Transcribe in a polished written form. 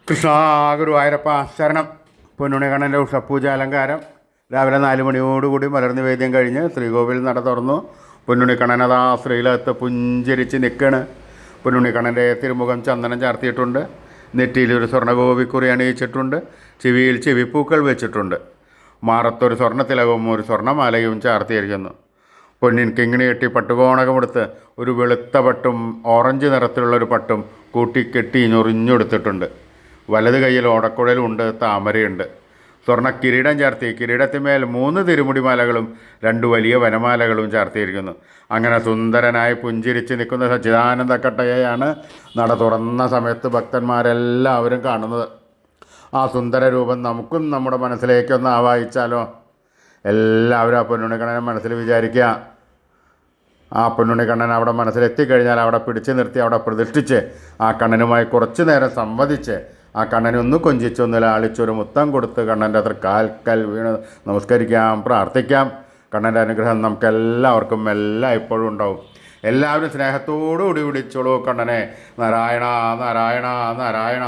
കൃഷ്ണ ഗുരുവായൂരപ്പ ശരണം. പൊന്നുണികണ്ണൻ്റെ ഉഷപ്പൂജ അലങ്കാരം രാവിലെ 4 മണിയോടുകൂടി മലർനിവേദ്യം കഴിഞ്ഞ് ശ്രീകോവിൽ നട തുറന്നു. പൊന്നുണിക്കണ്ണൻ അതാ ശ്രീലകത്ത് പുഞ്ചിരിച്ച് നിൽക്കണ്. പൊന്നുണിക്കണ്ണൻ്റെ തിരുമുഖം ചന്ദനം ചാർത്തിയിട്ടുണ്ട്. നെറ്റിയിലൊരു സ്വർണ്ണഗോപിക്കുറി അണിയിച്ചിട്ടുണ്ട്. ചെവിയിൽ ചെവിപ്പൂക്കൾ വെച്ചിട്ടുണ്ട്. മാറത്തൊരു സ്വർണ്ണത്തിലകവും ഒരു സ്വർണ്ണമാലയും ചാർത്തിയിരിക്കുന്നു. പൊന്നിൻ കിങ്ങിണി കെട്ടി പട്ടുകോണകമെടുത്ത് ഒരു വെളുത്ത പട്ടും ഓറഞ്ച് നിറത്തിലുള്ളൊരു പട്ടും കൂട്ടിക്കെട്ടി ഞൊറിഞ്ഞെടുത്തിട്ടുണ്ട്. വലത് കൈയിൽ ഓടക്കുഴലുണ്ട്, താമരയുണ്ട്. സ്വർണ്ണ കിരീടം ചാർത്തി കിരീടത്തിന്മേൽ 3 തിരുമുടി മാലകളും 2 വലിയ വനമാലകളും ചാർത്തിയിരിക്കുന്നു. അങ്ങനെ സുന്ദരനായി പുഞ്ചിരിച്ച് നിൽക്കുന്ന സച്ചിദാനന്ദ കട്ടയെയാണ് നട തുറന്ന സമയത്ത് ഭക്തന്മാരെല്ലാവരും കാണുന്നത്. ആ സുന്ദര രൂപം നമുക്കും നമ്മുടെ മനസ്സിലേക്കൊന്ന് ആവാഹിച്ചാലോ? എല്ലാവരും ആ പൊന്നുണിക്കണ്ണനെ മനസ്സിൽ വിചാരിക്കുക. ആ പൊന്നുണിക്കണ്ണൻ അവിടെ മനസ്സിലെത്തിക്കഴിഞ്ഞാൽ അവിടെ പിടിച്ചു നിർത്തി അവിടെ പ്രതിഷ്ഠിച്ച് ആ കണ്ണനുമായി കുറച്ചു നേരം സംവദിച്ച് ആ കണ്ണനെ ഒന്ന് കൊഞ്ചിച്ചൊന്ന് ലാളിച്ചൊരു മുത്തം കൊടുത്ത് കണ്ണൻ്റെ അത്ര കാൽക്കൽ വീണ് നമസ്കരിക്കാം, പ്രാർത്ഥിക്കാം. കണ്ണൻ്റെ അനുഗ്രഹം നമുക്കെല്ലാവർക്കും എല്ലാം ഇപ്പോഴും ഉണ്ടാവും. എല്ലാവരും സ്നേഹത്തോടുകൂടി വിളിച്ചോളൂ കണ്ണനെ. നാരായണ നാരായണ നാരായണ.